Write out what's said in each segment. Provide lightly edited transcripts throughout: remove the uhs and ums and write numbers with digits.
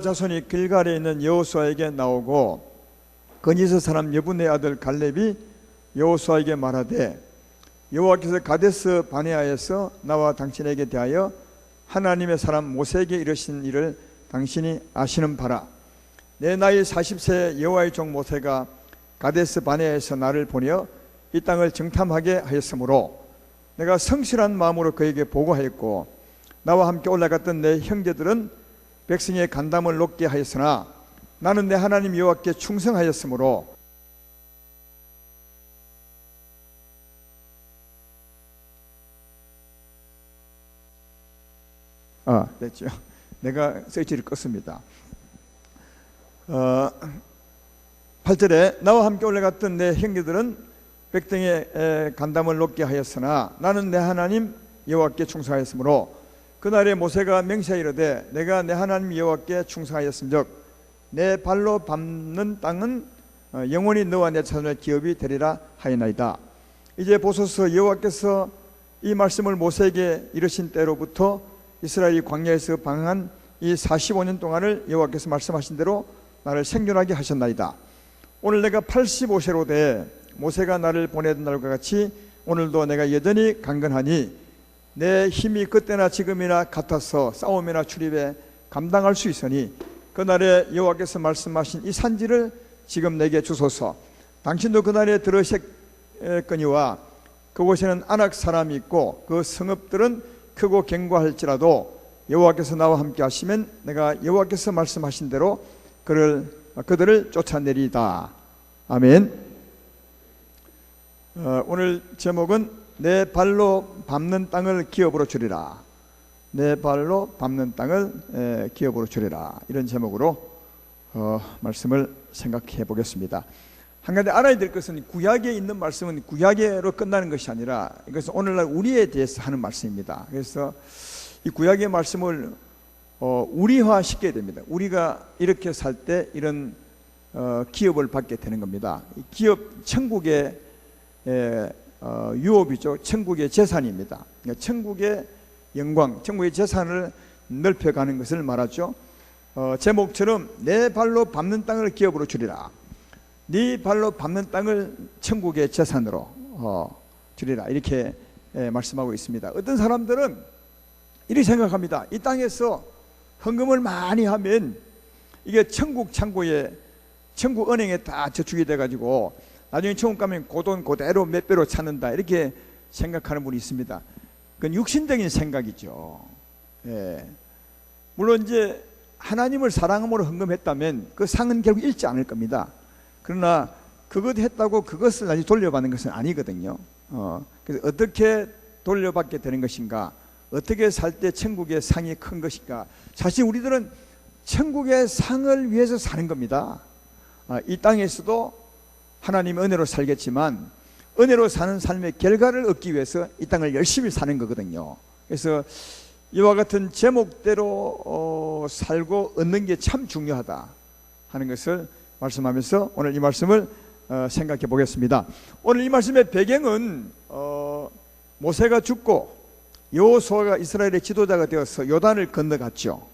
자손이 길갈에 있는 여호수아에게 나오고 거니스 사람 여분의 아들 갈렙이 여호수아에게 말하되 여호와께서 가데스 바네아에서 나와 당신에게 대하여 하나님의 사람 모세에게 이르신 일을 당신이 아시는 바라. 내 나이 40세 여호와의 종 모세가 가데스 바네아에서 나를 보내어 이 땅을 정탐하게 하였으므로 내가 성실한 마음으로 그에게 보고하였고 나와 함께 올라갔던 내 형제들은 백성의 간담을 높게 하였으나 나는 내 하나님 여호와께 충성하였으므로 됐죠. 내가 스위치를 껐습니다. 8절에 나와 함께 올라갔던 내 형제들은 백성의 간담을 높게 하였으나 나는 내 하나님 여호와께 충성하였으므로 그날에 모세가 맹세하이르되 내가 내 하나님 여호와께 충성하였음즉 내 발로 밟는 땅은 영원히 너와 내 자손의 기업이 되리라 하였나이다. 이제 보소서, 여호와께서 이 말씀을 모세에게 이르신 때로부터 이스라엘이 광야에서 방황한 이 45년 동안을 여호와께서 말씀하신 대로 나를 생존하게 하셨나이다. 오늘 내가 85세로 돼 모세가 나를 보내던 날과 같이 오늘도 내가 여전히 강건하니 내 힘이 그때나 지금이나 같아서 싸움이나 출입에 감당할 수 있으니 그날에 여호와께서 말씀하신 이 산지를 지금 내게 주소서. 당신도 그날에 들으셨거니와 그곳에는 아낙 사람이 있고 그 성읍들은 크고 견고할지라도 여호와께서 나와 함께 하시면 내가 여호와께서 말씀하신 대로 그들을 쫓아내리이다. 아멘. 오늘 제목은 내 발로 밟는 땅을 기업으로 주리라. 내 발로 밟는 땅을 기업으로 주리라. 이런 제목으로 말씀을 생각해 보겠습니다. 한 가지 알아야 될 것은 구약에 있는 말씀은 구약으로 끝나는 것이 아니라 이것은 오늘날 우리에 대해서 하는 말씀입니다. 그래서 이 구약의 말씀을 우리화 시켜야 됩니다. 우리가 이렇게 살 때 이런 기업을 받게 되는 겁니다. 기업, 천국의 유업이죠. 천국의 재산입니다. 그러니까 천국의 영광, 천국의 재산을 넓혀가는 것을 말하죠. 제목처럼 내 발로 밟는 땅을 기업으로 주리라. 네 발로 밟는 땅을 천국의 재산으로 주리라. 이렇게 말씀하고 있습니다. 어떤 사람들은 이렇게 생각합니다. 이 땅에서 헌금을 많이 하면 이게 천국 창고에, 천국 은행에 다 저축이 돼가지고 나중에 천국 가면 그 돈 그대로 몇 배로 찾는다. 이렇게 생각하는 분이 있습니다. 그건 육신적인 생각이죠. 물론 이제 하나님을 사랑함으로 헌금했다면 그 상은 결국 잃지 않을 겁니다. 그러나 그것 했다고 그것을 다시 돌려받는 것은 아니거든요. 그래서 어떻게 돌려받게 되는 것인가, 어떻게 살 때 천국의 상이 큰 것인가. 사실 우리들은 천국의 상을 위해서 사는 겁니다. 이 땅에서도 하나님의 은혜로 살겠지만 은혜로 사는 삶의 결과를 얻기 위해서 이 땅을 열심히 사는 거거든요. 그래서 이와 같은 제목대로 살고 얻는 게 참 중요하다 하는 것을 말씀하면서 오늘 이 말씀을 생각해 보겠습니다. 오늘 이 말씀의 배경은 모세가 죽고 여호수아가 이스라엘의 지도자가 되어서 요단을 건너갔죠.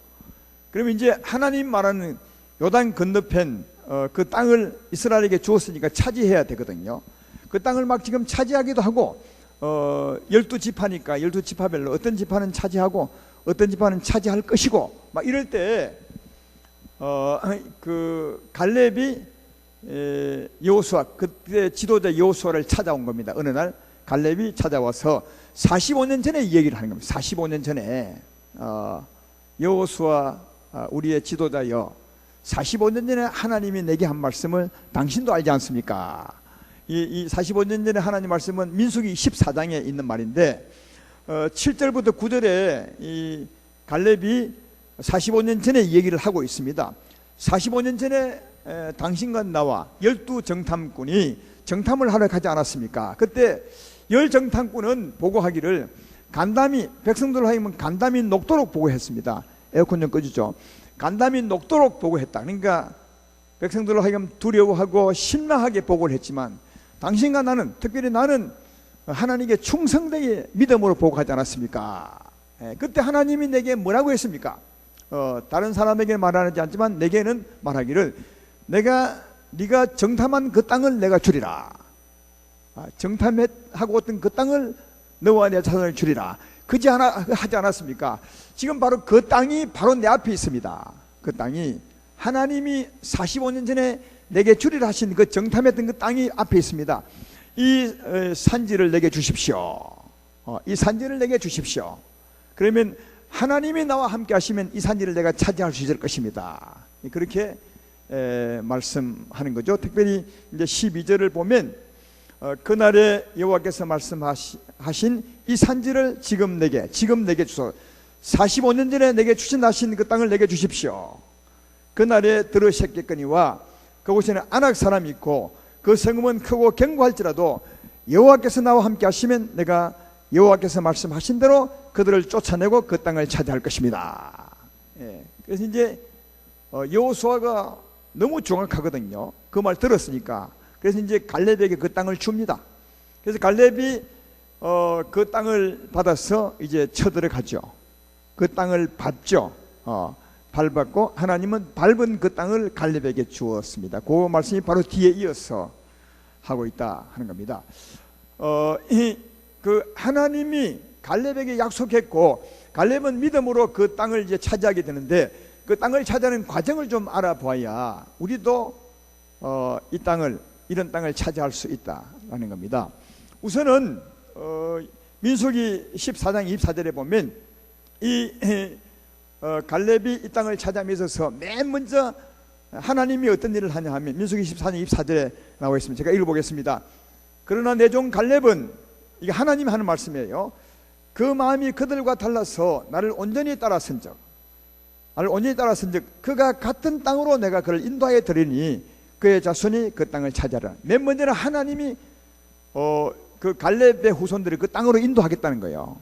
그러면 이제 하나님 말하는 요단 건너편 그 땅을 이스라엘에게 주었으니까 차지해야 되거든요. 그 땅을 막 지금 차지하기도 하고 12지파니까 12지파별로 어떤 지파는 차지하고 어떤 지파는 차지할 것이고 막 이럴 때 그 갈렙이 여호수아, 그때 지도자 여호수아를 찾아온 겁니다. 어느 날 갈렙이 찾아와서 45년 전에 이 얘기를 하는 겁니다. 45년 전에 여호수아 우리의 지도자여, 45년 전에 하나님이 내게 한 말씀을 당신도 알지 않습니까? 이 45년 전에 하나님 말씀은 민수기 14장에 있는 말인데 7절부터 9절에 이 갈렙이 45년 전에 이 얘기를 하고 있습니다. 45년 전에 당신과 나와 12정탐꾼이 정탐을 하러 가지 않았습니까? 그때 10정탐꾼은 보고하기를 간담이, 백성들로 하여금 간담이 녹도록 보고했습니다. 에어컨 좀 꺼주죠. 간담이 녹도록 보고했다. 그러니까 백성들로 하여금 두려워하고 신나하게 보고를 했지만 당신과 나는, 특별히 나는 하나님께 충성되게 믿음으로 보고하지 않았습니까? 그때 하나님이 내게 뭐라고 했습니까? 다른 사람에게 말하지 않지만 내게는 말하기를 네가 정탐한 그 땅을 내가 주리라. 정탐하고 어떤 그 땅을 너와 내 자손을 주리라. 그지 하지 않았습니까? 지금 바로 그 땅이 바로 내 앞에 있습니다. 그 땅이 하나님이 45년 전에 내게 주리라 하신 그 정탐했던 그 땅이 앞에 있습니다. 이 산지를 내게 주십시오. 이 산지를 내게 주십시오. 그러면 하나님이 나와 함께 하시면 이 산지를 내가 차지할 수 있을 것입니다. 그렇게 말씀하는 거죠. 특별히 이제 12절을 보면 그날에 여호와께서 말씀하신 이 산지를 지금 내게 주소. 45년 전에 내게 추천하신 그 땅을 내게 주십시오. 그날에 들으셨겠거니와 그곳에는 아낙 사람이 있고 그 성읍은 크고 견고할지라도 여호와께서 나와 함께 하시면 내가 여호와께서 말씀하신 대로 그들을 쫓아내고 그 땅을 차지할 것입니다. 그래서 이제 여호수아가 너무 정확하거든요. 그 말 들었으니까. 그래서 이제 갈렙에게 그 땅을 줍니다. 그래서 갈렙이 그 땅을 받아서 이제 쳐들어가죠. 그 땅을 밟죠. 밟았고 하나님은 밟은 그 땅을 갈렙에게 주었습니다. 그 말씀이 바로 뒤에 이어서 하고 있다 하는 겁니다. 그 하나님이 갈렙에게 약속했고 갈렙은 믿음으로 그 땅을 이제 차지하게 되는데 그 땅을 차지하는 과정을 좀 알아봐야 우리도 이 땅을 이런 땅을 차지할 수 있다라는 겁니다. 우선은 민수기 14장 24절에 보면 이 갈렙이 이 땅을 차지함에 있어서 맨 먼저 하나님이 어떤 일을 하냐 하면 민수기 14장 24절에 나와 있습니다. 제가 읽어보겠습니다. 그러나 내 종 갈렙은, 이게 하나님이 하는 말씀이에요. 그 마음이 그들과 달라서 나를 온전히 따랐은즉 그가 같은 땅으로 내가 그를 인도하여 드리니 그의 자손이 그 땅을 차지하라. 맨 먼저는 하나님이 그 갈렙의 후손들을 그 땅으로 인도하겠다는 거예요.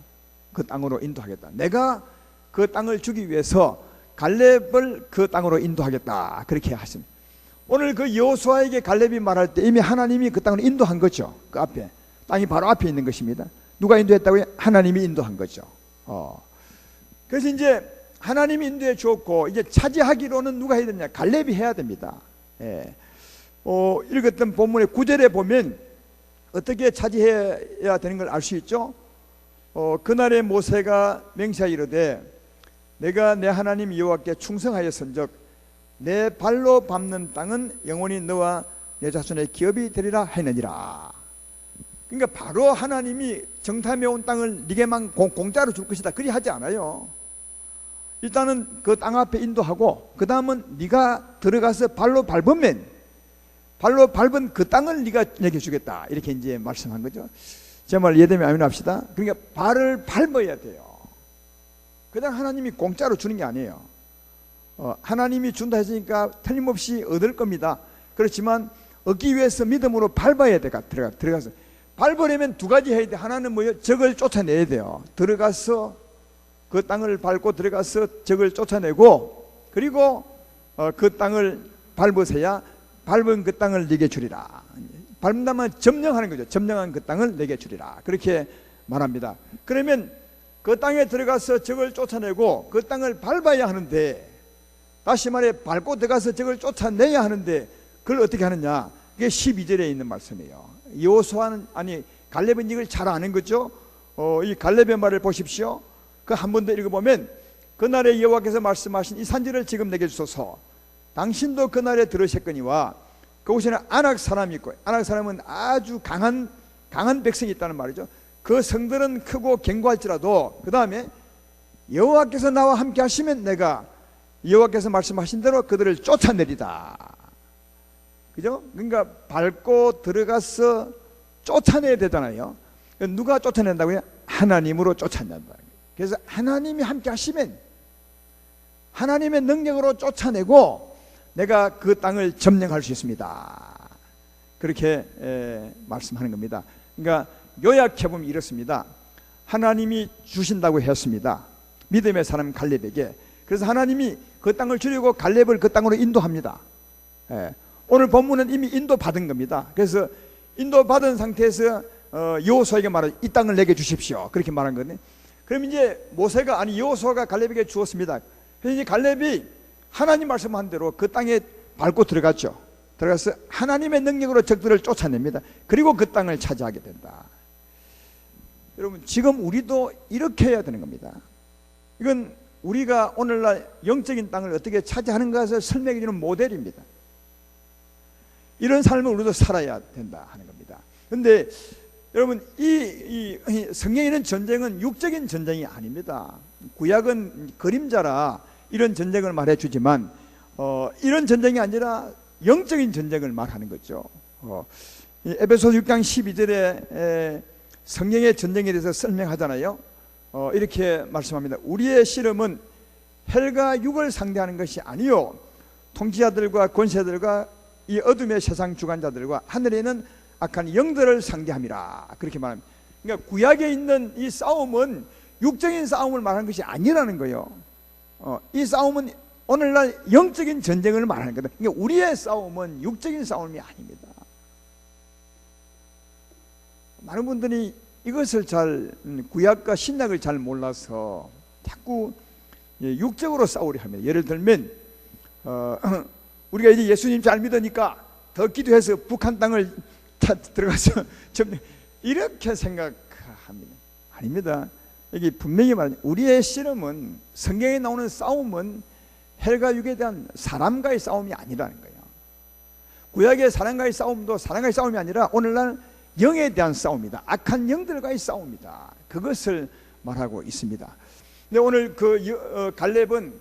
그 땅으로 인도하겠다. 내가 그 땅을 주기 위해서 갈렙을 그 땅으로 인도하겠다. 그렇게 하십니다. 오늘 그 여호수아에게 갈렙이 말할 때 이미 하나님이 그 땅을 인도한 거죠. 그 앞에 땅이 바로 앞에 있는 것입니다. 누가 인도했다고요? 하나님이 인도한 거죠. 그래서 이제 하나님이 인도해 주었고 이제 차지하기로는 누가 해야 되냐? 갈렙이 해야 됩니다. 읽었던 본문의 9절에 보면 어떻게 차지해야 되는 걸 알 수 있죠. 그날에 모세가 맹세하 이르되 내가 내 하나님 여호와께 충성하였은즉 내 발로 밟는 땅은 영원히 너와 내 자손의 기업이 되리라 하느니라. 그러니까 바로 하나님이 정탐해 온 땅을 네게만 공짜로 줄 것이다 그리 하지 않아요. 일단은 그 땅 앞에 인도하고 그 다음은 네가 들어가서 발로 밟으면 발로 밟은 그 땅을 네가 내게 주겠다 이렇게 이제 말씀한 거죠. 제 말 이해되면 아멘 합시다. 그러니까 발을 밟아야 돼요. 그냥 하나님이 공짜로 주는 게 아니에요. 하나님이 준다 했으니까 틀림없이 얻을 겁니다. 그렇지만 얻기 위해서 믿음으로 밟아야 돼. 들어가서 밟으려면 두 가지 해야 돼. 하나는 뭐예요? 적을 쫓아내야 돼요. 들어가서 그 땅을 밟고 들어가서 적을 쫓아내고 그리고 그 땅을 밟으세야 밟은 그 땅을 네게 주리라. 밟는다면 점령하는 거죠. 점령한 그 땅을 내게 주리라. 그렇게 말합니다. 그러면 그 땅에 들어가서 적을 쫓아내고 그 땅을 밟아야 하는데, 다시 말해 밟고 들어가서 적을 쫓아내야 하는데 그걸 어떻게 하느냐? 이게 12절에 있는 말씀이에요. 여호수아는 갈렙은 이걸 잘 아는 거죠. 이 갈렙의 말을 보십시오. 그 한 번 더 읽어보면 그날에 여호와께서 말씀하신 이 산지를 지금 내게 주소서. 당신도 그날에 들으셨거니와 그곳에는 아낙 사람이 있고, 아낙 사람은 아주 강한 백성이 있다는 말이죠. 그 성들은 크고 견고할지라도 그 다음에 여호와께서 나와 함께 하시면 내가 여호와께서 말씀하신 대로 그들을 쫓아내리다. 그죠? 그러니까 밟고 들어가서 쫓아내야 되잖아요. 누가 쫓아낸다고요? 하나님으로 쫓아낸다. 그래서 하나님이 함께 하시면 하나님의 능력으로 쫓아내고 내가 그 땅을 점령할 수 있습니다. 그렇게 말씀하는 겁니다. 그러니까 요약해보면 이렇습니다. 하나님이 주신다고 했습니다. 믿음의 사람 갈렙에게. 그래서 하나님이 그 땅을 주려고 갈렙을 그 땅으로 인도합니다. 오늘 본문은 이미 인도받은 겁니다. 그래서 인도받은 상태에서 여호수아에게 말하죠. 이 땅을 내게 주십시오. 그렇게 말한 거네. 그럼 이제 모세가 여호수아가 갈렙에게 주었습니다. 그래서 이제 갈렙이 하나님 말씀한 대로 그 땅에 밟고 들어갔죠. 들어가서 하나님의 능력으로 적들을 쫓아냅니다. 그리고 그 땅을 차지하게 된다. 여러분, 지금 우리도 이렇게 해야 되는 겁니다. 이건 우리가 오늘날 영적인 땅을 어떻게 차지하는 것을 설명해 주는 모델입니다. 이런 삶을 우리도 살아야 된다 하는 겁니다. 그런데 여러분, 이 성경에는 전쟁은 육적인 전쟁이 아닙니다. 구약은 그림자라 이런 전쟁을 말해주지만 이런 전쟁이 아니라 영적인 전쟁을 말하는 거죠. 에베소서 6장 12절에 성경의 전쟁에 대해서 설명하잖아요. 이렇게 말씀합니다. 우리의 씨름은 혈과 육을 상대하는 것이 아니요 통치자들과 권세들과 이 어둠의 세상 주관자들과 하늘에 있는 악한 영들을 상대함이라, 그렇게 말합니다. 그러니까 구약에 있는 이 싸움은 육적인 싸움을 말하는 것이 아니라는 거예요. 이 싸움은 오늘날 영적인 전쟁을 말하는 거다. 그러니까 우리의 싸움은 육적인 싸움이 아닙니다. 많은 분들이 이것을 구약과 신약을 잘 몰라서 자꾸 육적으로 싸우려 합니다. 예를 들면 우리가 이제 예수님 잘 믿으니까 더 기도해서 북한 땅을 들어가서 이렇게 생각합니다. 아닙니다. 여기 분명히 말합니다. 우리의 씨름은, 성경에 나오는 싸움은 혈과 육에 대한 사람과의 싸움이 아니라는 거예요. 구약의 사람과의 싸움도 사람과의 싸움이 아니라 오늘날 영에 대한 싸움이다. 악한 영들과의 싸움이다. 그것을 말하고 있습니다. 근데 오늘 갈렙은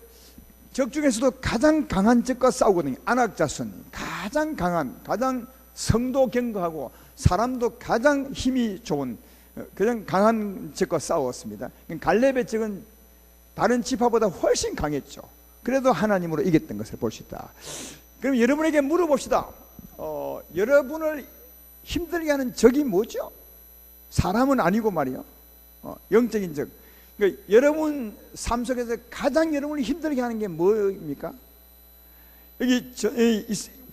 적 중에서도 가장 강한 적과 싸우거든요. 안악자손, 가장 강한, 가장 성도 경거하고 사람도 가장 힘이 좋은 가장 강한 적과 싸웠습니다. 갈렙의 적은 다른 지파보다 훨씬 강했죠. 그래도 하나님으로 이겼던 것을 볼 수 있다. 그럼 여러분에게 물어봅시다. 여러분을 힘들게 하는 적이 뭐죠? 사람은 아니고 말이요. 영적인 적. 그러니까 여러분 삶 속에서 가장 여러분을 힘들게 하는 게 뭐입니까? 여기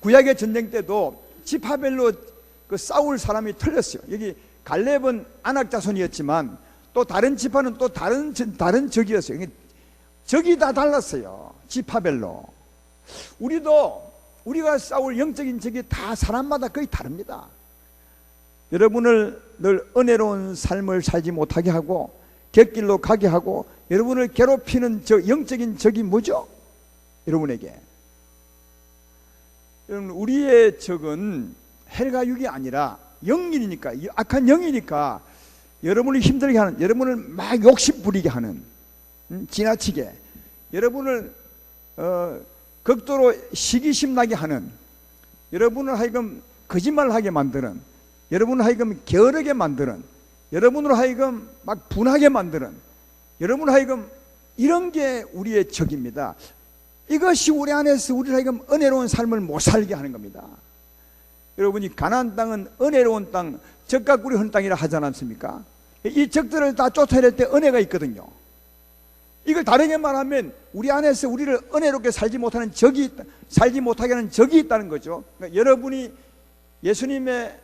구약의 전쟁 때도 지파별로 그 싸울 사람이 틀렸어요. 여기 갈렙은 안악자손이었지만 또 다른 지파는 또 다른 적이었어요. 적이 다 달랐어요. 지파별로. 우리가 싸울 영적인 적이 다 사람마다 거의 다릅니다. 여러분을 늘 은혜로운 삶을 살지 못하게 하고 객길로 가게 하고 여러분을 괴롭히는 영적인 적이 뭐죠? 여러분에게. 여러분, 우리의 적은 혈과 육이 아니라 영이니까, 악한 영이니까 여러분을 힘들게 하는, 여러분을 막 욕심 부리게 하는, 지나치게 여러분을 극도로 시기심 나게 하는, 여러분을 하여금 거짓말하게 만드는, 여러분을 하여금 게으르게 만드는, 여러분으로 하여금 막 분하게 만드는, 여러분을 하여금 이런 게 우리의 적입니다. 이것이 우리 안에서 우리를 하여금 은혜로운 삶을 못 살게 하는 겁니다. 여러분이 가나안 땅은 은혜로운 땅, 적과 꿀이 흐른 땅이라 하지 않습니까? 이 적들을 다 쫓아낼 때 은혜가 있거든요. 이걸 다르게 말하면 우리 안에서 우리를 은혜롭게 살지 못하는 적이, 살지 못하게 하는 적이 있다는 거죠. 그러니까 여러분이 예수님의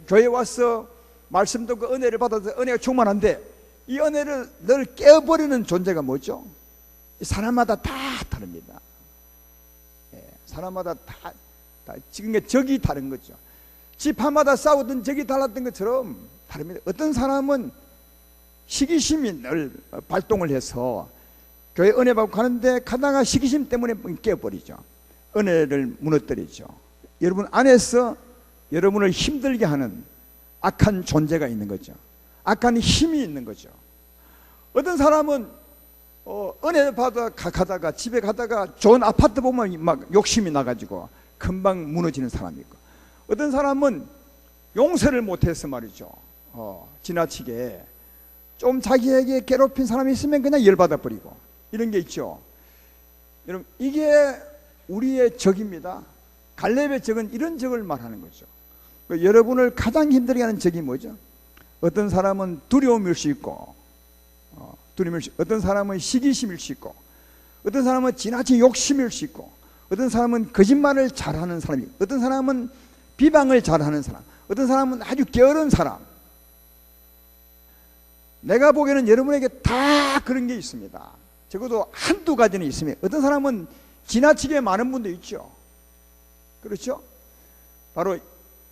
교회에 와서 말씀 듣고 은혜를 받아서 은혜가 충만한데 이 은혜를 늘 깨어버리는 존재가 뭐죠? 사람마다 다 다릅니다. 사람마다 다 지금 적이 다른 거죠. 지파마다 싸우던 적이 달랐던 것처럼 다릅니다. 어떤 사람은 시기심이 늘 발동을 해서 교회 은혜 받고 가는데 가다가 시기심 때문에 깨어버리죠. 은혜를 무너뜨리죠. 여러분 안에서 여러분을 힘들게 하는 악한 존재가 있는 거죠. 악한 힘이 있는 거죠. 어떤 사람은 은혜 받아 가다가 집에 가다가 좋은 아파트 보면 막 욕심이 나가지고 금방 무너지는 사람이 있고, 어떤 사람은 용서를 못해서 말이죠. 지나치게 좀 자기에게 괴롭힌 사람이 있으면 그냥 열받아 버리고 이런 게 있죠. 여러분 이게 우리의 적입니다. 갈렙의 적은 이런 적을 말하는 거죠. 여러분을 가장 힘들게 하는 적이 뭐죠? 어떤 사람은 두려움일 수 있고, 어떤 사람은 시기심일 수 있고, 어떤 사람은 지나친 욕심일 수 있고, 어떤 사람은 거짓말을 잘하는 사람이, 어떤 사람은 비방을 잘하는 사람, 어떤 사람은 아주 게으른 사람. 내가 보기에는 여러분에게 다 그런 게 있습니다. 적어도 한두 가지는 있으면, 어떤 사람은 지나치게 많은 분도 있죠. 그렇죠? 바로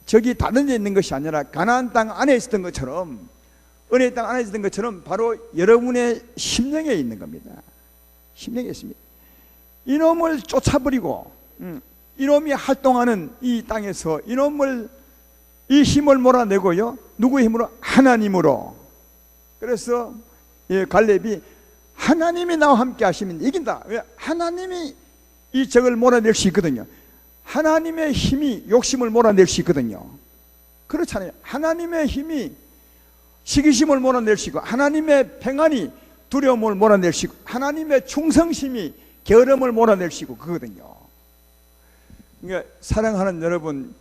저기 다른 데 있는 것이 아니라 가나안 땅 안에 있었던 것처럼, 은혜의 땅 안에 있었던 것처럼 바로 여러분의 심령에 있는 겁니다. 심령에 있습니다. 이놈을 쫓아버리고 이놈이 활동하는 이 땅에서 이놈을, 이 힘을 몰아내고요, 누구의 힘으로? 하나님으로. 그래서 갈렙이 하나님이 나와 함께 하시면 이긴다. 왜? 하나님이 이 적을 몰아낼 수 있거든요. 하나님의 힘이 욕심을 몰아낼 수 있거든요. 그렇잖아요. 하나님의 힘이 시기심을 몰아낼 수 있고, 하나님의 평안이 두려움을 몰아낼 수 있고, 하나님의 충성심이 게으름을 몰아낼 수 있고, 그거거든요. 그러니까 사랑하는 여러분,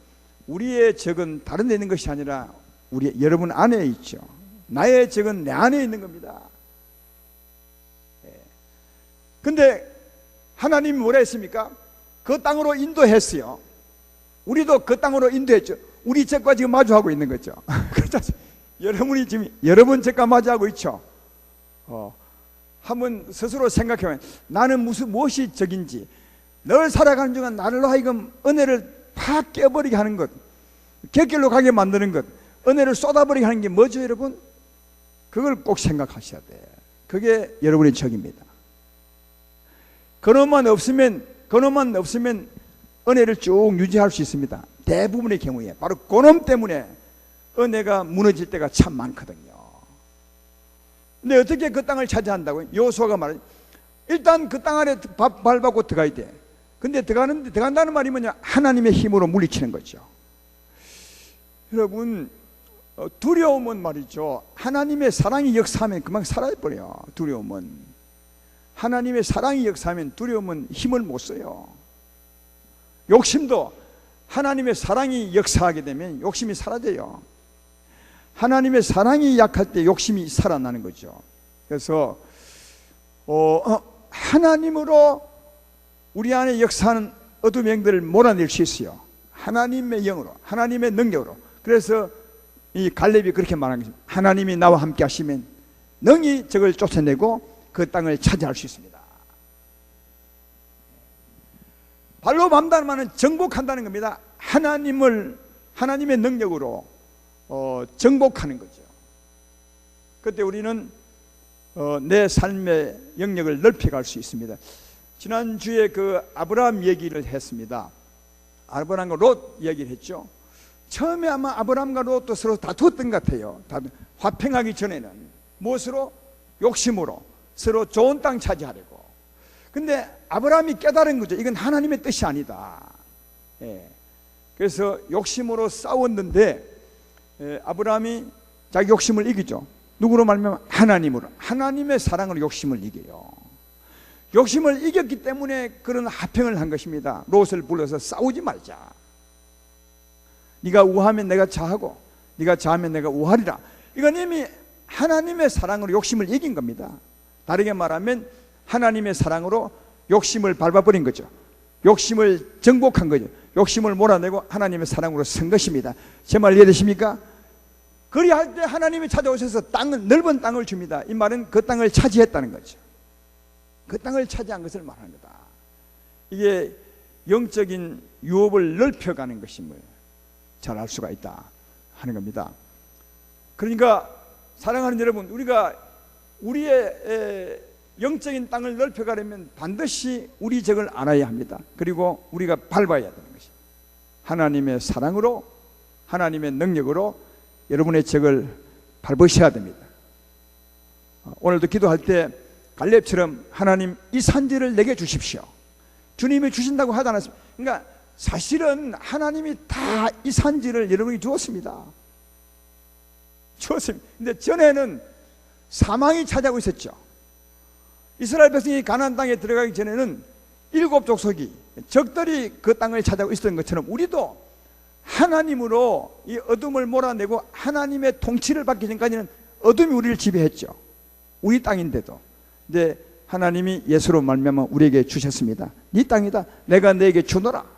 우리의 적은 다른 데 있는 것이 아니라 우리 여러분 안에 있죠. 나의 적은 내 안에 있는 겁니다. 근데 하나님이 뭐라 했습니까? 그 땅으로 인도했어요. 우리도 그 땅으로 인도했죠. 우리 적과 지금 마주하고 있는 거죠. 그렇죠? 여러분이 지금 여러분 적과 마주하고 있죠. 한번 스스로 생각해보면, 나는 무엇이 적인지, 늘 살아가는 중간 나를 하여금 은혜를 팍 깨버리게 하는 것, 객길로 가게 만드는 것, 은혜를 쏟아버리게 하는 게 뭐죠, 여러분? 그걸 꼭 생각하셔야 돼요. 그게 여러분의 적입니다. 그놈만 없으면 은혜를 쭉 유지할 수 있습니다. 대부분의 경우에 바로 그놈 때문에 은혜가 무너질 때가 참 많거든요. 근데 어떻게 그 땅을 차지한다고요? 여호수아가 말해, 일단 그 땅 안에 밟고 들어가야 돼. 근데 들어간다는 말이 뭐냐? 하나님의 힘으로 물리치는 거죠. 여러분, 두려움은 말이죠, 하나님의 사랑이 역사하면 금방 사라져버려요. 두려움은, 하나님의 사랑이 역사하면 두려움은 힘을 못 써요. 욕심도 하나님의 사랑이 역사하게 되면 욕심이 사라져요. 하나님의 사랑이 약할 때 욕심이 살아나는 거죠. 그래서 하나님으로 우리 안에 역사하는 어둠의 영들을 몰아낼 수 있어요. 하나님의 영으로, 하나님의 능력으로. 그래서 이 갈렙이 그렇게 말한 것입니다. 하나님이 나와 함께 하시면 능히 적을 쫓아내고 그 땅을 차지할 수 있습니다. 발로 밟는다는 말은 정복한다는 겁니다. 하나님의 능력으로 정복하는 거죠. 그때 우리는 내 삶의 영역을 넓혀갈 수 있습니다. 지난주에 그 아브라함 얘기를 했습니다. 아브라함과 롯 얘기를 했죠. 처음에 아마 아브라함과 롯도 서로 다투었던 것 같아요. 화평하기 전에는 무엇으로? 욕심으로 서로 좋은 땅 차지하려고. 근데 아브라함이 깨달은 거죠. 이건 하나님의 뜻이 아니다. 그래서 욕심으로 싸웠는데 아브라함이 자기 욕심을 이기죠. 누구로 말하면 하나님으로, 하나님의 사랑으로 욕심을 이겨요. 욕심을 이겼기 때문에 그런 화평을 한 것입니다. 롯을 불러서 싸우지 말자. 네가 우하면 내가 좌하고 네가 좌하면 내가 우하리라. 이건 이미 하나님의 사랑으로 욕심을 이긴 겁니다. 다르게 말하면 하나님의 사랑으로 욕심을 밟아버린 거죠. 욕심을 정복한 거죠. 욕심을 몰아내고 하나님의 사랑으로 선 것입니다. 제 말 이해되십니까? 그리할 때 하나님이 찾아오셔서 넓은 땅을 줍니다. 이 말은 그 땅을 차지했다는 거죠. 그 땅을 차지한 것을 말하는 거다. 이게 영적인 유업을 넓혀가는 것임을 잘 알 수가 있다 하는 겁니다. 그러니까 사랑하는 여러분, 우리가 우리의 영적인 땅을 넓혀가려면 반드시 우리 적을 알아야 합니다. 그리고 우리가 밟아야 되는 것입니다. 하나님의 사랑으로, 하나님의 능력으로 여러분의 적을 밟으셔야 됩니다. 오늘도 기도할 때 갈렙처럼 하나님 이 산지를 내게 주십시오. 주님이 주신다고 하지 않았습니까? 그러니까 사실은 하나님이 다 이 산지를 여러분이 주었습니다. 주었습니다. 근데 전에는 사망이 차지하고 있었죠. 이스라엘 백성이 가나안 땅에 들어가기 전에는 7족속이 적들이 그 땅을 차지하고 있었던 것처럼 우리도 하나님으로 이 어둠을 몰아내고 하나님의 통치를 받기 전까지는 어둠이 우리를 지배했죠. 우리 땅인데도. 근데 하나님이 예수로 말미암아 우리에게 주셨습니다. 네 땅이다. 내가 너에게 주노라.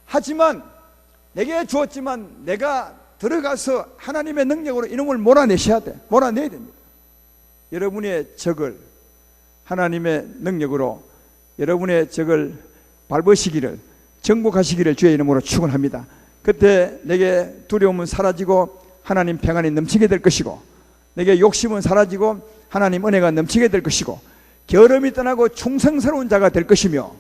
하지만 내게 주었지만 내가 들어가서 하나님의 능력으로 이놈을 몰아내셔야 돼. 몰아내야 됩니다. 여러분의 적을 하나님의 능력으로 여러분의 적을 밟으시기를, 정복하시기를 주의 이름으로 축원합니다. 그때 내게 두려움은 사라지고 하나님 평안이 넘치게 될 것이고, 내게 욕심은 사라지고 하나님 은혜가 넘치게 될 것이고, 게으름이 떠나고 충성스러운 자가 될 것이며,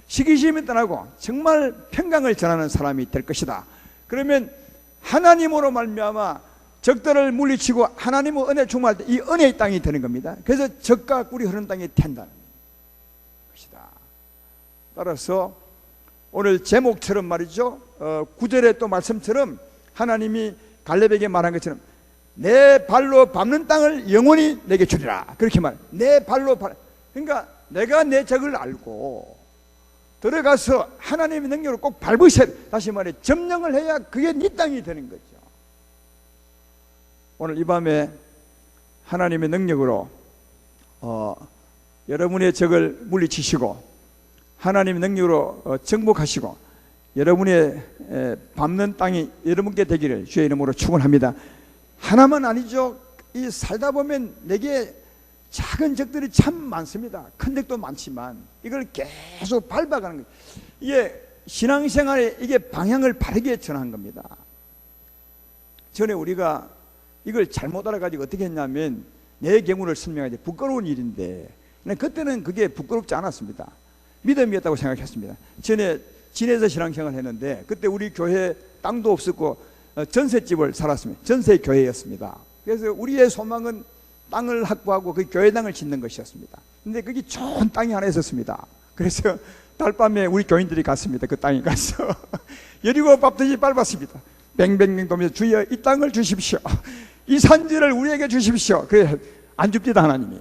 시기심이 떠나고 정말 평강을 전하는 사람이 될 것이다. 그러면 하나님으로 말미암아 적들을 물리치고 하나님의 은혜 충만할 때 이 은혜의 땅이 되는 겁니다. 그래서 적과 꿀이 흐르는 땅이 된다는 것이다. 따라서 오늘 제목처럼 말이죠, 9절의 또 말씀처럼 하나님이 갈렙에게 말한 것처럼 내 발로 밟는 땅을 영원히 내게 주리라, 그렇게 말. 내 발로 그러니까 내가 내 적을 알고 들어가서 하나님의 능력으로 꼭 밟으셔야 돼. 다시 말해 점령을 해야 그게 네 땅이 되는 거죠. 오늘 이 밤에 하나님의 능력으로 여러분의 적을 물리치시고 하나님의 능력으로 정복하시고 여러분의 밟는 땅이 여러분께 되기를 주의 이름으로 축원합니다. 하나만 아니죠. 이 살다 보면 내게 작은 적들이 참 많습니다. 큰 적도 많지만 이걸 계속 밟아가는 거예요. 이게 신앙생활에 이게 방향을 바르게 전한 겁니다. 전에 우리가 이걸 잘못 알아가지고 어떻게 했냐면, 내 경우를 설명하지 부끄러운 일인데 그때는 그게 부끄럽지 않았습니다. 믿음이었다고 생각했습니다. 전에 진해에서 신앙생활을 했는데 그때 우리 교회 땅도 없었고 전셋집을 살았습니다. 전세교회였습니다. 그래서 우리의 소망은 땅을 확보하고 그 교회당을 짓는 것이었습니다. 근데 거기 좋은 땅이 하나 있었습니다. 그래서 달밤에 우리 교인들이 갔습니다. 그 땅에 가서 여리고 밟듯이 밟았습니다. 뱅뱅뱅 돌면서 주여 이 땅을 주십시오, 이 산지를 우리에게 주십시오. 그래 안 줍니다. 하나님이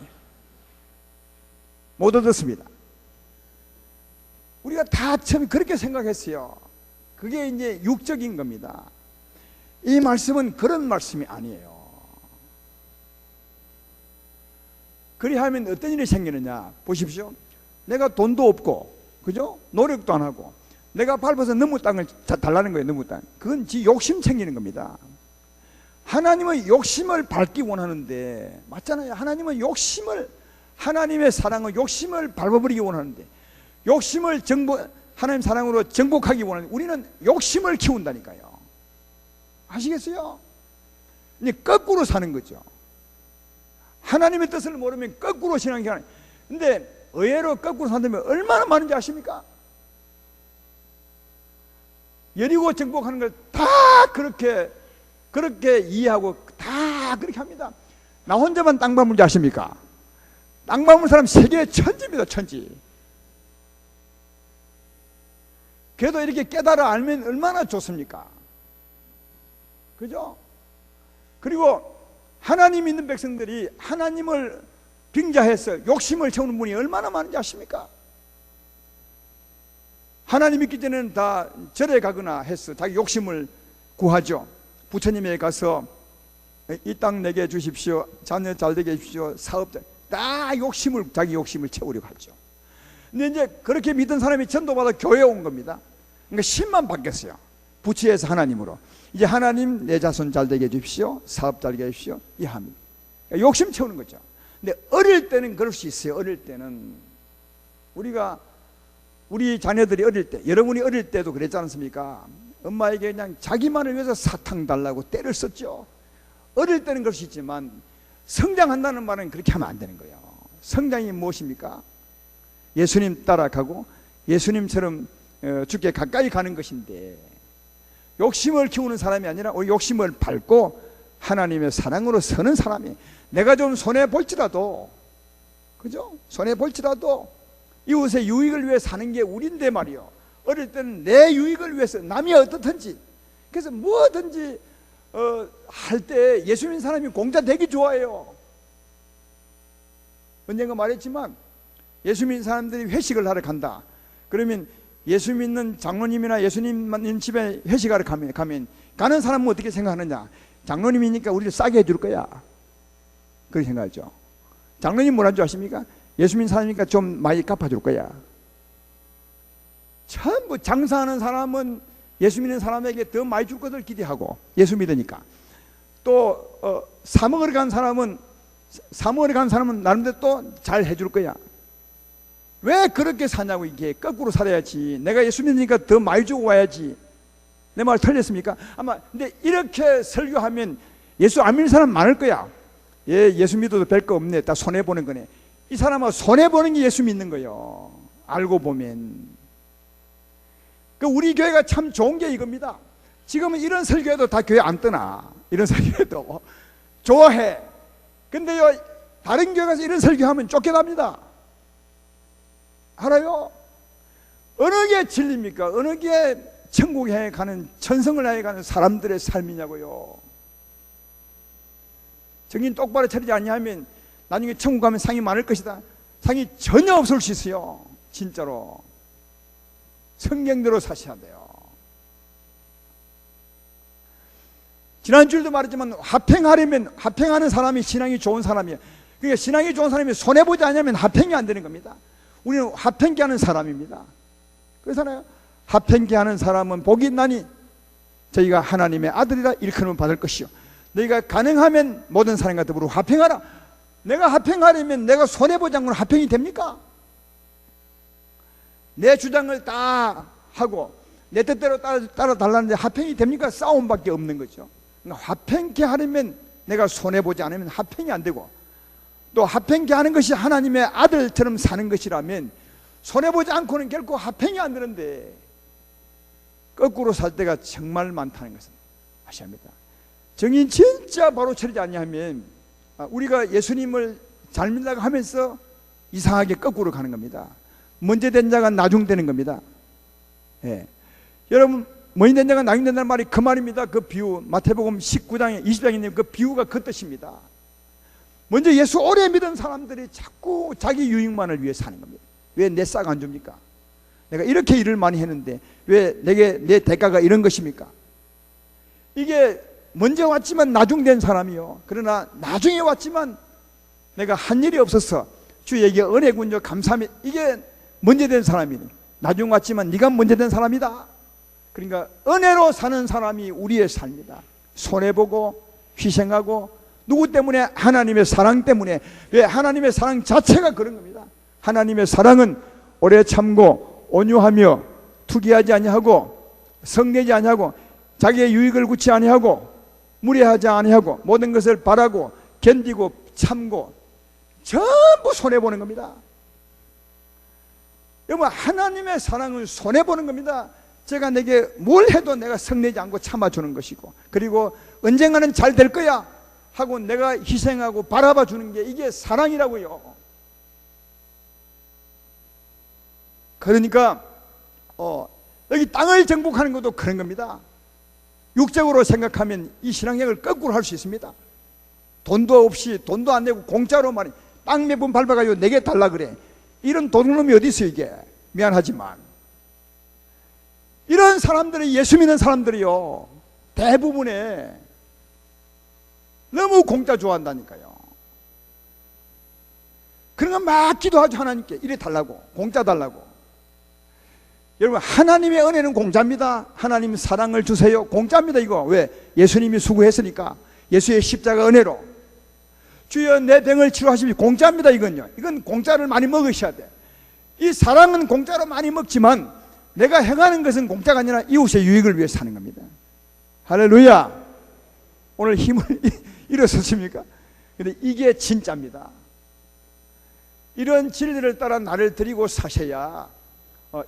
못 얻었습니다. 우리가 다 처음에 그렇게 생각했어요. 그게 이제 육적인 겁니다. 이 말씀은 그런 말씀이 아니에요. 그리하면 어떤 일이 생기느냐 보십시오. 내가 돈도 없고, 그죠? 노력도 안 하고 내가 밟아서 너무 땅을 달라는 거예요. 너무 땅. 그건 지 욕심 생기는 겁니다. 하나님은 욕심을 밟기 원하는데, 맞잖아요. 하나님은 욕심을, 하나님의 사랑은 욕심을 밟아버리기 원하는데, 욕심을 하나님 사랑으로 정복하기 원하는데 우리는 욕심을 키운다니까요. 아시겠어요? 이제 거꾸로 사는 거죠. 하나님의 뜻을 모르면 거꾸로 신앙생활. 근데 의외로 거꾸로 산다면 얼마나 많은지 아십니까? 여리고 정복하는 걸 다 그렇게 이해하고 다 그렇게 합니다. 나 혼자만 땅 밟는지 아십니까? 땅 밟는 사람 세계 천지입니다. 천지. 그래도 이렇게 깨달아 알면 얼마나 좋습니까? 그죠? 그리고 하나님 믿는 백성들이 하나님을 빙자해서 욕심을 채우는 분이 얼마나 많은지 아십니까? 하나님 믿기 전에는 다 절에 가거나 해서 자기 욕심을 구하죠. 부처님에게 가서 이 땅 내게 주십시오, 자녀 잘 되게 해주십시오, 사업자, 다 자기 욕심을 채우려고 하죠. 근데 이제 그렇게 믿은 사람이 전도받아 교회에 온 겁니다. 그러니까 신만 바뀌었어요. 부처에서 하나님으로. 이제 하나님 내 자손 잘 되게 해주십시오, 사업 잘 되게 해주십시오, 이 합니다. 그러니까 욕심 채우는 거죠. 근데 어릴 때는 그럴 수 있어요. 어릴 때는 우리 자녀들이 어릴 때, 여러분이 어릴 때도 그랬지 않습니까? 엄마에게 그냥 자기만을 위해서 사탕 달라고 때를 썼죠. 어릴 때는 그럴 수 있지만 성장한다는 말은 그렇게 하면 안 되는 거예요. 성장이 무엇입니까? 예수님 따라가고 예수님처럼 주께 가까이 가는 것인데, 욕심을 키우는 사람이 아니라 욕심을 밟고 하나님의 사랑으로 서는 사람이, 내가 좀 손해볼지라도, 그죠? 손해볼지라도 이웃의 유익을 위해 사는 게 우리인데 말이요. 어릴 때는 내 유익을 위해서 남이 어떻든지, 그래서 뭐든지 할 때 예수 믿는 사람이 공짜 되기 좋아해요. 언젠가 말했지만 예수 믿는 사람들이 회식을 하러 간다. 그러면 예수 믿는 장로님이나 예수님 믿는 집에 회식하러 가면 가는 사람은 어떻게 생각하느냐? 장로님이니까 우리를 싸게 해줄 거야, 그렇게 생각하죠. 장로님 뭐라는 줄 아십니까? 예수 믿는 사람이니까 좀 많이 갚아줄 거야. 전부 장사하는 사람은 예수 믿는 사람에게 더 많이 줄 것을 기대하고, 예수 믿으니까. 또 사 먹으러 간 사람은 사모에 간 사람은 나름대로 또 잘 해줄 거야. 왜 그렇게 사냐고. 이게 거꾸로 살아야지. 내가 예수 믿으니까 더 많이 주고 와야지. 내 말 틀렸습니까? 아마 근데 이렇게 설교하면 예수 안 믿는 사람 많을 거야. 예수 믿어도 별 거 없네. 다 손해 보는 거네. 이 사람은 손해 보는 게 예수 믿는 거예요. 알고 보면. 그 우리 교회가 참 좋은 게 이겁니다. 지금은 이런 설교해도 다 교회 안 떠나. 이런 설교해도 좋아해. 근데요, 다른 교회 가서 이런 설교하면 쫓겨납니다. 알아요? 어느 게 진리입니까? 어느 게 천국에 향해 가는, 천성을 향해 가는 사람들의 삶이냐고요. 정신 똑바로 차리지 않냐면 나중에 천국 가면 상이 많을 것이다. 상이 전혀 없을 수 있어요. 진짜로. 성경대로 사셔야 돼요. 지난주에도 말했지만 합행하는 사람이 신앙이 좋은 사람이에요. 그러니까 신앙이 좋은 사람이 손해보지 않으면 합행이 안 되는 겁니다. 우리는 합행케 하는 사람입니다. 그래서 합행케 하는 사람은 복이 있나니 저희가 하나님의 아들이라 일컬음을 받을 것이요 너희가 가능하면 모든 사람과 더불어 합행하라. 내가 합행하려면 내가 손해보지 않고는 합행이 됩니까? 내 주장을 다 하고 내 뜻대로 따라 달라는데 합행이 됩니까? 싸움밖에 없는 거죠. 그러니까 합행케 하려면 내가 손해보지 않으면 합행이 안 되고, 또 합행케 하는 것이 하나님의 아들처럼 사는 것이라면 손해보지 않고는 결코 합행이 안 되는데, 거꾸로 살 때가 정말 많다는 것을 아셔야 합니다. 정인 진짜 바로 차리지 않냐면 우리가 예수님을 잘 믿는다고 하면서 이상하게 거꾸로 가는 겁니다. 먼저 된 자가 나중 되는 겁니다. 예. 여러분, 먼저 된 자가 나중 된다는 말이 그 말입니다. 그 비유, 마태복음 19장에 20장에 있는 그 비유가 그 뜻입니다. 먼저 예수 오래 믿은 사람들이 자꾸 자기 유익만을 위해 사는 겁니다. 왜 내 싹 안 줍니까? 내가 이렇게 일을 많이 했는데 왜 내게 내 대가가 이런 것입니까? 이게 먼저 왔지만 나중 된 사람이요. 그러나 나중에 왔지만 내가 한 일이 없어서 주에게 은혜 군저 감사하며, 이게 먼저 된 사람이네. 나중 왔지만 네가 먼저 된 사람이다. 그러니까 은혜로 사는 사람이 우리의 삶이다. 손해보고 희생하고, 누구 때문에? 하나님의 사랑 때문에. 왜? 하나님의 사랑 자체가 그런 겁니다. 하나님의 사랑은 오래 참고 온유하며 투기하지 아니하고 성내지 아니하고 자기의 유익을 구치 아니하고 무례하지 아니하고 모든 것을 바라고 견디고 참고 전부 손해보는 겁니다. 여러분, 하나님의 사랑은 손해보는 겁니다. 제가 내게 뭘 해도 내가 성내지 않고 참아주는 것이고, 그리고 언젠가는 잘 될 거야 하고 내가 희생하고 바라봐 주는 게, 이게 사랑이라고요. 그러니까 여기 땅을 정복하는 것도 그런 겁니다. 육적으로 생각하면 이 신앙생활을 거꾸로 할 수 있습니다. 돈도 없이, 돈도 안 내고 공짜로 말이 땅 몇 번 밟아가지고 내게 달라 그래. 이런 도둑놈이 어디 있어 이게. 미안하지만 이런 사람들이, 예수 믿는 사람들이요, 대부분에 너무 공짜 좋아한다니까요. 그런 거 막 기도하죠. 하나님께 이래 달라고, 공짜 달라고. 여러분, 하나님의 은혜는 공짜입니다. 하나님 사랑을 주세요, 공짜입니다. 이거 왜? 예수님이 수고했으니까. 예수의 십자가 은혜로 주여 내 병을 치료하시면 공짜입니다. 이건 공짜를 많이 먹으셔야 돼. 이 사랑은 공짜로 많이 먹지만 내가 행하는 것은 공짜가 아니라 이웃의 유익을 위해 사는 겁니다. 할렐루야. 오늘 힘을 잃었습니까? 근데 이게 진짜입니다. 이런 진리를 따라 나를 드리고 사셔야,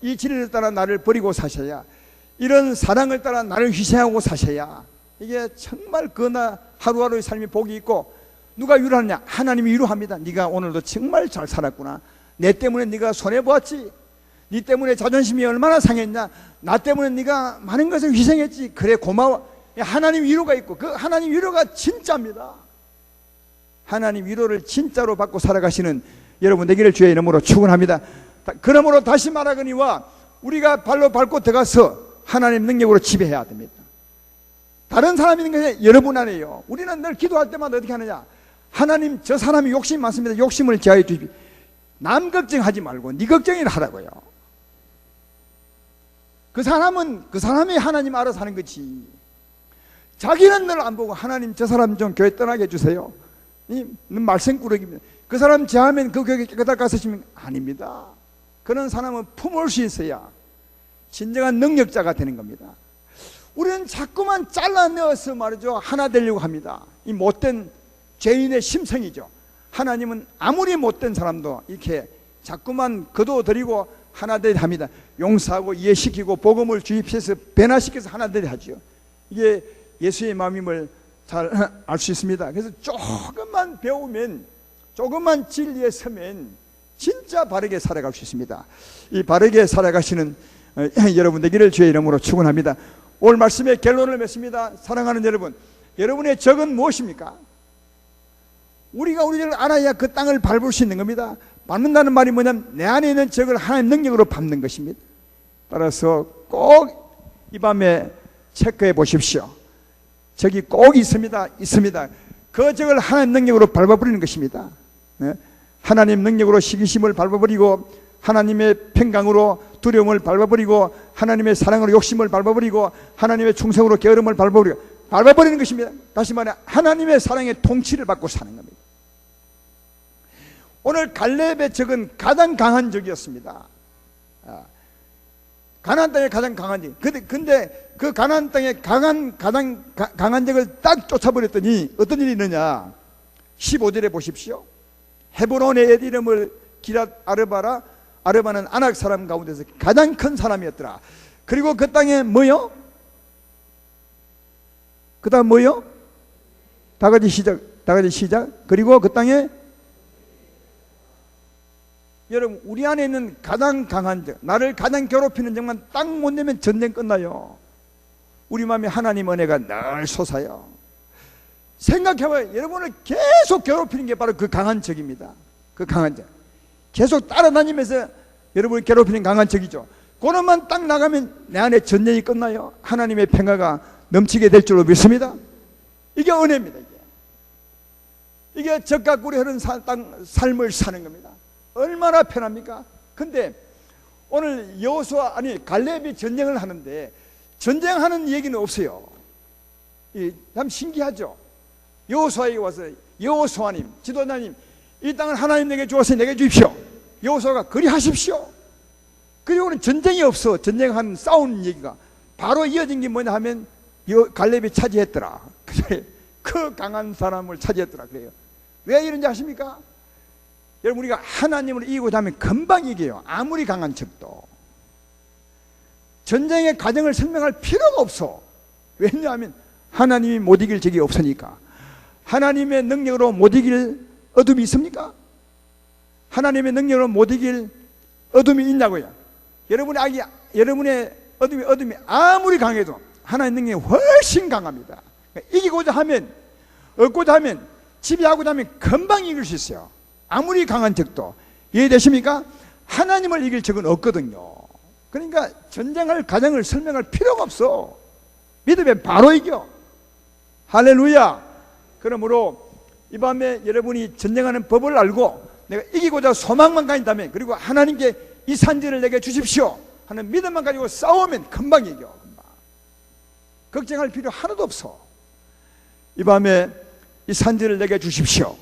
이 진리를 따라 나를 버리고 사셔야, 이런 사랑을 따라 나를 희생하고 사셔야, 이게 정말 그나 하루하루의 삶이 복이 있고, 누가 위로하느냐? 하나님이 위로합니다. 네가 오늘도 정말 잘 살았구나. 내 때문에 네가 손해보았지. 네 때문에 자존심이 얼마나 상했냐. 나 때문에 네가 많은 것을 희생했지. 그래 고마워. 하나님 위로가 있고, 그 하나님 위로가 진짜입니다. 하나님 위로를 진짜로 받고 살아가시는 여러분 되기를 주의 이름으로 축원합니다. 그러므로 다시 말하거니와 우리가 발로 밟고 들어가서 하나님 능력으로 지배해야 됩니다. 다른 사람이 있는 것이 여러분 안에요. 우리는 늘 기도할 때마다 어떻게 하느냐? 하나님, 저 사람이 욕심이 많습니다. 욕심을 제하여 주십시오. 남 걱정하지 말고 네 걱정이나 하라고요. 그 사람은 그 사람이 하나님 알아서 하는 거지. 자기는 늘 안 보고 하나님, 저 사람 좀 교회 떠나게 해주세요. 말썽꾸러기입니다. 그 사람 제하면 그 교회 깨끗하게 가서시면 아닙니다. 그런 사람은 품을 수 있어야 진정한 능력자가 되는 겁니다. 우리는 자꾸만 잘라내어서 말이죠, 하나 되려고 합니다. 이 못된 죄인의 심성이죠. 하나님은 아무리 못된 사람도 이렇게 자꾸만 거둬들이고 하나 되게 합니다. 용서하고 이해시키고 복음을 주입해서 변화시켜서 하나 되게 하죠. 이게 예수의 마음임을 잘 알 수 있습니다. 그래서 조금만 배우면, 조금만 진리에 서면 진짜 바르게 살아갈 수 있습니다. 이 바르게 살아가시는 여러분 되기를 주의 이름으로 축원합니다. 오늘 말씀의 결론을 맺습니다. 사랑하는 여러분, 여러분의 적은 무엇입니까? 우리가 우리를 알아야 그 땅을 밟을 수 있는 겁니다. 밟는다는 말이 뭐냐면 내 안에 있는 적을 하나님 능력으로 밟는 것입니다. 따라서 꼭 이 밤에 체크해 보십시오. 적이 꼭 있습니다. 그 적을 하나님 능력으로 밟아버리는 것입니다. 하나님 능력으로 시기심을 밟아버리고, 하나님의 평강으로 두려움을 밟아버리고, 하나님의 사랑으로 욕심을 밟아버리고, 하나님의 충성으로 게으름을 밟아버리는 것입니다. 다시 말해 하나님의 사랑의 통치를 받고 사는 겁니다. 오늘 갈렙의 적은 가장 강한 적이었습니다. 가나안 땅에 가장 강한 적. 근데 그 가나안 땅에 가장 강한 적을 딱 쫓아버렸더니 어떤 일이 있느냐? 15절에 보십시오. 헤브론의 옛 이름을 기랏 아르바라. 아르바는 아낙 사람 가운데서 가장 큰 사람이었더라. 그리고 그 땅에 뭐요? 그 다음 뭐요? 다 같이 시작. 그리고 그 땅에, 여러분, 우리 안에 있는 가장 강한 적, 나를 가장 괴롭히는 적만 딱 못 내면 전쟁 끝나요. 우리 마음에 하나님 은혜가 늘 솟아요. 생각해봐요. 여러분을 계속 괴롭히는 게 바로 그 강한 적입니다. 그 강한 적. 계속 따라다니면서 여러분을 괴롭히는 강한 적이죠. 그놈만 딱 나가면 내 안에 전쟁이 끝나요. 하나님의 평화가 넘치게 될 줄로 믿습니다. 이게 은혜입니다. 이게 적과 꿀이 흐르는 삶을 사는 겁니다. 얼마나 편합니까? 근데 오늘 갈렙이 전쟁을 하는데 전쟁하는 얘기는 없어요. 참 신기하죠. 여호수아에게 와서 여호수아님, 지도자님, 이 땅을 하나님 내게 주어서 내게 주십시오. 여호수아가 그리하십시오. 그리고는 전쟁이 없어. 전쟁하는 싸우는 얘기가 바로 이어진 게 뭐냐 하면 갈렙이 차지했더라. 그 강한 사람을 차지했더라. 그래요. 왜 이런지 아십니까? 여러분, 우리가 하나님을 이기고자 하면 금방 이겨요. 아무리 강한 적도. 전쟁의 과정을 설명할 필요가 없어. 왜냐하면 하나님이 못 이길 적이 없으니까. 하나님의 능력으로 못 이길 어둠이 있습니까? 하나님의 능력으로 못 이길 어둠이 있냐고요. 여러분의 어둠이 아무리 강해도 하나님의 능력이 훨씬 강합니다. 이기고자 하면, 얻고자 하면, 지배하고자 하면 금방 이길 수 있어요. 아무리 강한 적도. 이해되십니까? 하나님을 이길 적은 없거든요. 그러니까 전쟁할 과정을 설명할 필요가 없어. 믿으면 바로 이겨. 할렐루야. 그러므로 이 밤에 여러분이 전쟁하는 법을 알고 내가 이기고자 소망만 가진다면, 그리고 하나님께 이 산지를 내게 주십시오 하는 믿음만 가지고 싸우면 금방 이겨. 금방. 걱정할 필요 하나도 없어. 이 밤에 이 산지를 내게 주십시오.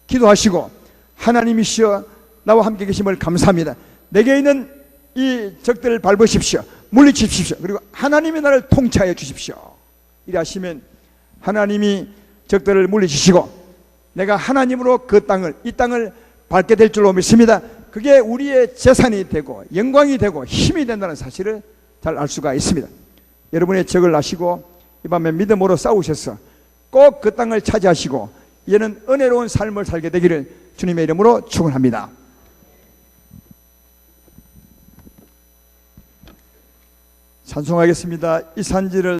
기도하시고, 하나님이시여 나와 함께 계심을 감사합니다. 내게 있는 이 적들을 밟으십시오. 물리치십시오. 그리고 하나님이 나를 통치하여 주십시오. 이래 하시면 하나님이 적들을 물리치시고 내가 하나님으로 이 땅을 밟게 될 줄로 믿습니다. 그게 우리의 재산이 되고 영광이 되고 힘이 된다는 사실을 잘 알 수가 있습니다. 여러분의 적을 아시고 이 밤에 믿음으로 싸우셔서 꼭 그 땅을 차지하시고 이제는 은혜로운 삶을 살게 되기를 주님의 이름으로 축원합니다. 찬송하겠습니다. 이 산지를